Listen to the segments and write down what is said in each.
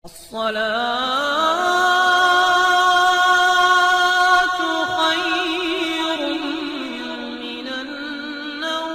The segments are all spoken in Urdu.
الصلاة خير من النوم۔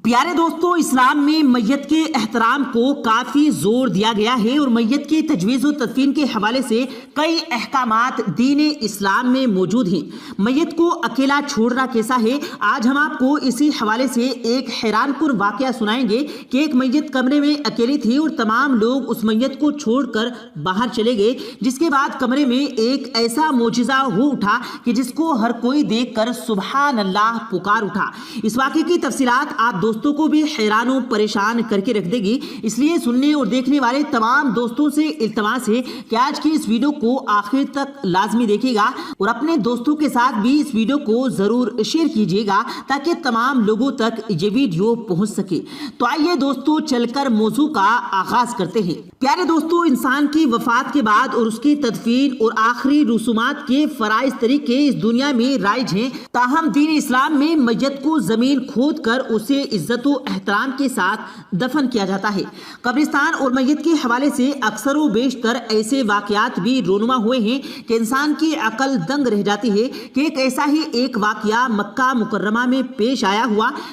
پیارے دوستو، اسلام میں میت کے احترام کو کافی زور دیا گیا ہے اور میت کے تجویز و تدفین کے حوالے سے کئی احکامات دین اسلام میں موجود ہیں۔ میت کو اکیلا چھوڑنا کیسا ہے، آج ہم آپ کو اسی حوالے سے ایک حیران کن واقعہ سنائیں گے کہ ایک میت کمرے میں اکیلی تھی اور تمام لوگ اس میت کو چھوڑ کر باہر چلے گئے، جس کے بعد کمرے میں ایک ایسا معجزہ ہو اٹھا کہ جس کو ہر کوئی دیکھ کر سبحان اللہ پکار اٹھا۔ اس واقعے کی تفصیلات آپ دوستوں کو بھی حیران و پریشان کر کے رکھ دے گی، اس لیے سننے اور دیکھنے والے تمام دوستوں سے التماس ہے کہ آج کی اس ویڈیو کو آخر تک لازمی دیکھیے گا اور اپنے دوستوں کے ساتھ بھی اس ویڈیو کو ضرور شیئر کیجیے گا تاکہ تمام لوگوں تک یہ ویڈیو پہنچ سکے۔ تو آئیے دوستوں، چل کر موضوع کا آغاز کرتے ہیں۔ پیارے دوستوں، انسان کی وفات کے بعد اور اس کی تدفین اور آخری رسومات کے فرائض طریقے اس دنیا میں رائج ہیں، تاہم دین اسلام میں میت کو زمین کھود کر اسے عزت و احترام کے ساتھ دفن کیا جاتا ہے۔ قبرستان اور میت کے حوالے سے اکثر و بیشتر ایسے واقعات بھی رونما ہوئے ہیں کہ انسان کی عقل دنگ رہ جاتی ہے کہ ایسا ہی ایک واقعہ مکہ مکرمہ میں پیش آیا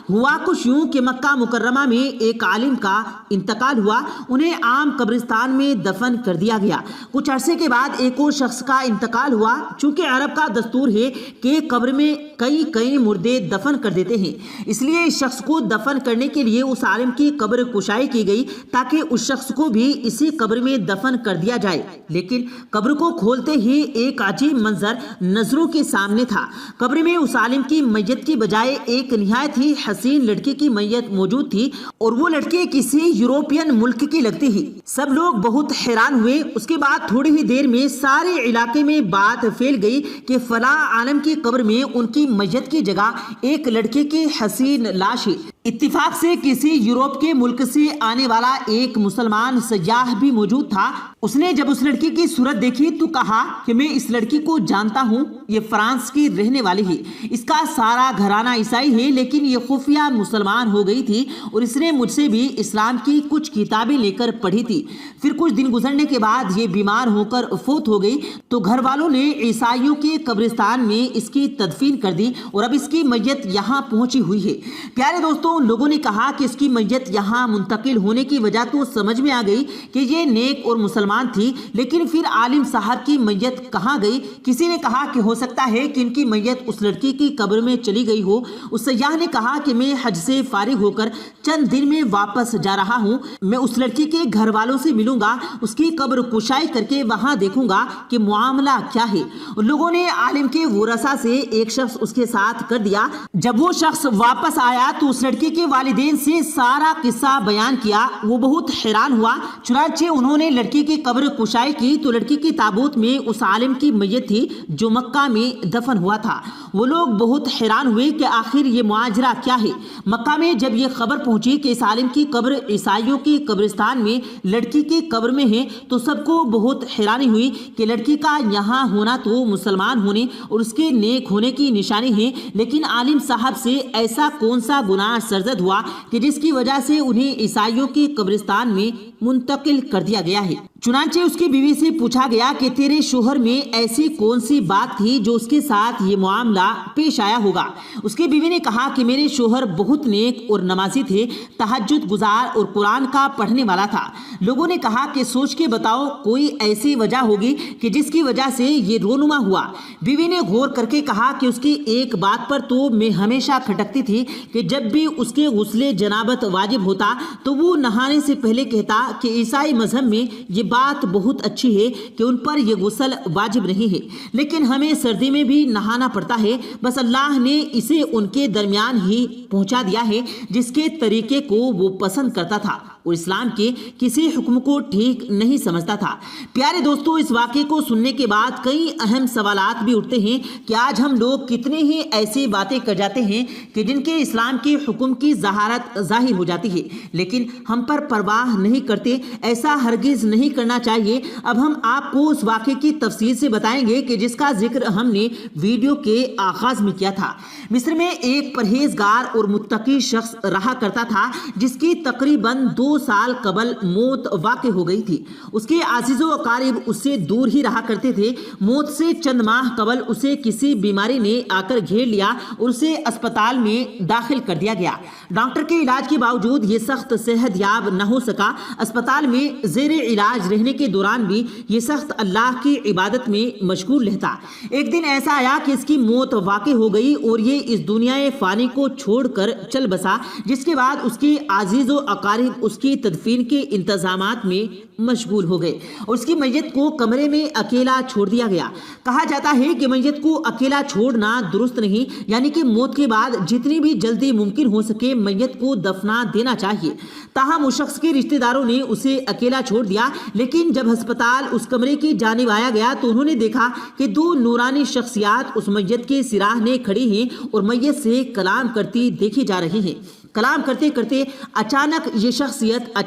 ہوا کچھ یوں کہ مکہ مکرمہ میں ایک عالم کا انتقال ہوا، انہیں عام قبرستان میں دفن کر دیا گیا۔ کچھ عرصے کے بعد ایک اور شخص کا انتقال ہوا، چونکہ عرب کا دستور ہے کہ قبر میں کئی مردے دفن کر دیتے ہیں، اس لیے اس شخص کو دفن کرنے کے لیے اس عالم کی قبر کشائی کی گئی تاکہ اس شخص کو بھی اسی قبر میں دفن کر دیا جائے۔ لیکن قبر کو کھولتے ہی ایک عجیب منظر نظروں کے سامنے تھا۔ قبر میں اس عالم کی میت کی بجائے ایک نہایت ہی حسین لڑکی کی میت موجود تھی اور وہ لڑکی کسی یوروپین ملک کی لگتی ہی۔ سب لوگ بہت حیران ہوئے۔ اس کے بعد تھوڑی ہی دیر میں سارے علاقے میں بات پھیل گئی کہ فلاں عالم کی قبر میں ان کی میت کی جگہ ایک لڑکے کی حسین لاش ہے۔ اتفاق سے کسی یورپ کے ملک سے آنے والا ایک مسلمان سیاح بھی موجود تھا۔ اس نے جب اس لڑکی کی صورت دیکھی تو کہا کہ میں اس لڑکی کو جانتا ہوں، یہ فرانس کی رہنے والی ہے، اس کا سارا گھرانہ عیسائی ہے، لیکن یہ خفیہ مسلمان ہو گئی تھی اور اس نے مجھ سے بھی اسلام کی کچھ کتابیں لے کر پڑھی تھی۔ پھر کچھ دن گزرنے کے بعد یہ بیمار ہو کر فوت ہو گئی تو گھر والوں نے عیسائیوں کے قبرستان میں اس کی تدفین کر دی اور اب اس کی میت یہاں پہنچی ہوئی ہے۔ پیارے دوستوں، لوگوں نے کہا کہ اس کی میت یہاں منتقل ہونے کی وجہ تو سمجھ میں آ گئی کہ یہ نیک اور مسلمان تھی، لیکن پھر عالم صاحب کی میت کہاں گئی؟ کسی نے کہا کہ ہو سکتا ہے کہ ان کی میت اس لڑکی کی قبر میں چلی گئی ہو۔ اس سیاح نے کہا کہ میں حج سے فارغ ہو کر چند دن میں واپس جا رہا ہوں، میں اس لڑکی کے گھر والوں سے ملوں گا، اس کی قبر کشائی کر کے وہاں دیکھوں گا کہ معاملہ کیا ہے۔ لوگوں نے عالم کے ورثاء سے ایک شخص اس کے ساتھ کر دیا۔ جب وہ شخص واپس آیا تو اس لڑکی کے والدین سے سارا قصہ بیان کیا۔ وہ بہت حیران ہوا، چنانچہ انہوں نے لڑکی کی قبر کشائی کی تو لڑکی کی تابوت میں اس عالم کی میت تھی جو مکہ میں دفن ہوا تھا۔ وہ لوگ بہت حیران ہوئے کہ آخر یہ معاجرہ کیا ہے۔ مکہ میں جب یہ خبر پہنچی کہ اس عالم کی قبر عیسائیوں کی قبرستان میں لڑکی کی قبر میں ہے تو سب کو بہت حیرانی ہوئی کہ لڑکی کا یہاں ہونا تو مسلمان ہونے اور اس کے نیک ہونے کی نشانی ہے، لیکن عالم صاحب سے ایسا کون سا گناہ سرزد ہوا کہ جس کی وجہ سے انہیں عیسائیوں کی قبرستان میں منتقل کر دیا گیا ہے۔ چنانچہ اس کی بیوی سے پوچھا گیا کہ تیرے شوہر میں ایسی کون سی بات تھی جو اس کے ساتھ یہ معاملہ پیش آیا ہوگا؟ اس کی بیوی نے کہا کہ میرے شوہر بہت نیک اور نمازی تھے، تہجد گزار اور قرآن کا پڑھنے والا تھا۔ لوگوں نے کہا کہ سوچ کے بتاؤ، کوئی ایسی وجہ ہوگی کہ جس کی وجہ سے یہ رونما ہوا؟ بیوی نے غور کر کے کہا کہ اس کی ایک بات پر تو میں ہمیشہ کھٹکتی تھی کہ جب بھی اس کے غسل جنابت واجب ہوتا تو وہ نہانے سے پہلے کہتا کہ عیسائی مذہب میں یہ بات بہت اچھی ہے کہ ان پر یہ غسل واجب نہیں ہے، لیکن ہمیں سردی میں بھی نہانا پڑتا ہے، بس اللہ نے اسے ان کے درمیان ہی پہنچا دیا ہے جس کے طریقے کو وہ پسند کرتا تھا اور اسلام کے کسی حکم کو ٹھیک نہیں سمجھتا تھا۔ پیارے دوستوں، اس واقعے کو سننے کے بعد کئی اہم سوالات بھی اٹھتے ہیں کہ آج ہم لوگ کتنے ہی ایسی باتیں کر جاتے ہیں کہ جن کے اسلام کے حکم کی ظہارت ظاہر ہو جاتی ہے، لیکن ہم پر پرواہ نہیں کرتے۔ ایسا ہرگز نہیں کرنا چاہیے۔ اب ہم آپ کو اس واقعے کی تفصیل سے بتائیں گے کہ جس کا ذکر ہم نے ویڈیو کے آغاز میں کیا تھا۔ مصر میں ایک پرہیزگار اور متقی شخص رہا کرتا تھا جس کی تقریباً 2 سال قبل موت واقع ہو گئی تھی۔ اس کے عزیز و اقارب اس سے دور ہی رہا کرتے تھے۔ موت سے چند ماہ قبل اسے کسی بیماری نے آ کر گھیر لیا اور اسے اسپتال میں داخل کر دیا گیا۔ ڈاکٹر کے علاج کے باوجود یہ سخت صحت یاب نہ ہو سکا۔ اسپتال میں زیر علاج رہنے کے دوران بھی یہ سخت اللہ کی عبادت میں مشغول رہتا۔ ایک دن ایسا آیا کہ اس کی موت واقع ہو گئی اور یہ اس دنیا فانی کو چھوڑ کر چل بسا، جس کے بعد اس کے عزیز و اقارب اس کی تدفین کے انتظامات میں مشغول ہو گئے اور اس کی میت کو کمرے میں اکیلا چھوڑ دیا گیا۔ کہا جاتا ہے کہ میت کو اکیلا چھوڑنا درست نہیں، یعنی کہ موت کے بعد جتنی بھی جلدی ممکن ہو سکے میت کو دفنا دینا چاہیے۔ تاہم اس شخص کے رشتہ داروں نے اسے اکیلا چھوڑ دیا، لیکن جب ہسپتال اس کمرے کی جانب آیا گیا تو انہوں نے دیکھا کہ 2 نورانی شخصیات اس میت کے سراہنے کھڑی ہیں اور میت سے کلام کرتی دیکھی جا رہی ہیں۔ کلام کرتے کرتے اچانک یہ شخصیت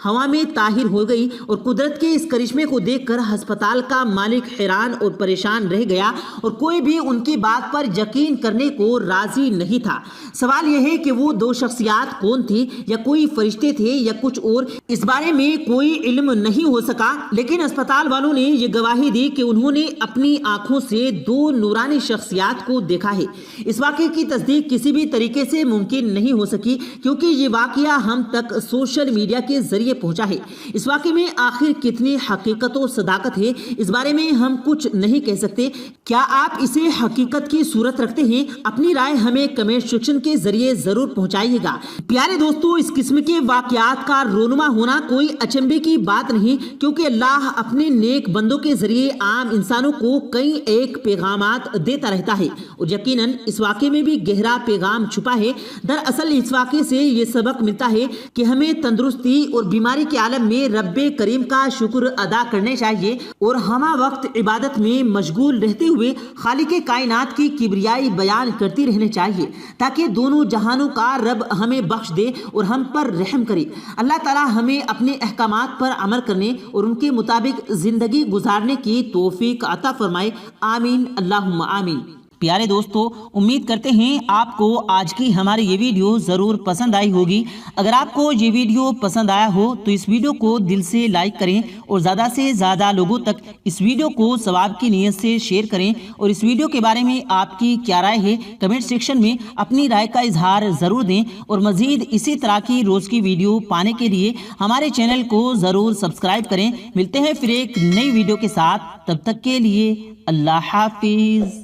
ہوا میں طاہر ہو گئی اور قدرت کے اس کرشمے کو دیکھ کر ہسپتال کا مالک حیران اور پریشان رہ گیا اور کوئی بھی ان کی بات پر یقین کرنے کو راضی نہیں تھا۔ سوال یہ ہے کہ وہ 2 شخصیات کون تھی، یا کوئی فرشتے تھے یا کچھ اور، اس بارے میں کوئی علم نہیں ہو سکا، لیکن اسپتال والوں نے یہ گواہی دی کہ انہوں نے اپنی آنکھوں سے 2 نورانی شخصیات کو دیکھا ہے۔ اس واقعے کی تصدیق کسی بھی طریقے سے ممکن نہیں ہو سکی کیونکہ یہ واقعہ ہم تک سوشل میڈیا کے ذریعے پہنچا ہے۔ اس واقعے میں آخر کتنی حقیقت و صداقت ہے، اس بارے میں ہم کچھ نہیں کہہ سکتے۔ کیا آپ اسے حقیقت کی صورت رکھتے ہیں؟ اپنی رائے ہمیں کمنٹ سیکشن کے ذریعے ضرور پہنچائیے گا۔ پیارے دوستو، اس قسم کے واقعات کا رونما ہونا کوئی اچنبے کی بات نہیں، کیونکہ اللہ اپنے نیک بندوں کے ذریعے عام انسانوں کو کئی ایک پیغامات دیتا رہتا ہے، اور یقیناً اس واقعے میں بھی گہرا پیغام چھپا ہے۔ دراصل اس واقعے سے یہ سبق ملتا ہے کہ ہمیں تندرستی اور بیماری کے عالم میں رب کریم کا شکر ادا کرنے چاہیے اور ہمہ وقت عبادت میں مشغول رہتے ہوئے خالق کائنات کی کبریائی بیان کرتی رہنے چاہیے، تاکہ دونوں جہانوں کا رب ہمیں بخش دے اور ہم پر رحم کرے۔ اللہ تعالی ہمیں اپنے احکامات پر عمل کرنے اور ان کے مطابق زندگی گزارنے کی توفیق عطا فرمائے، آمین اللہم آمین۔ پیارے دوستو، امید کرتے ہیں آپ کو آج کی ہماری یہ ویڈیو ضرور پسند آئی ہوگی۔ اگر آپ کو یہ ویڈیو پسند آیا ہو تو اس ویڈیو کو دل سے لائک کریں اور زیادہ سے زیادہ لوگوں تک اس ویڈیو کو ثواب کی نیت سے شیئر کریں، اور اس ویڈیو کے بارے میں آپ کی کیا رائے ہے کمنٹ سیکشن میں اپنی رائے کا اظہار ضرور دیں، اور مزید اسی طرح کی روز کی ویڈیو پانے کے لیے ہمارے چینل کو ضرور سبسکرائب کریں۔ ملتے ہیں پھر ایک نئی ویڈیو کے ساتھ، تب تک کے لیے اللہ حافظ۔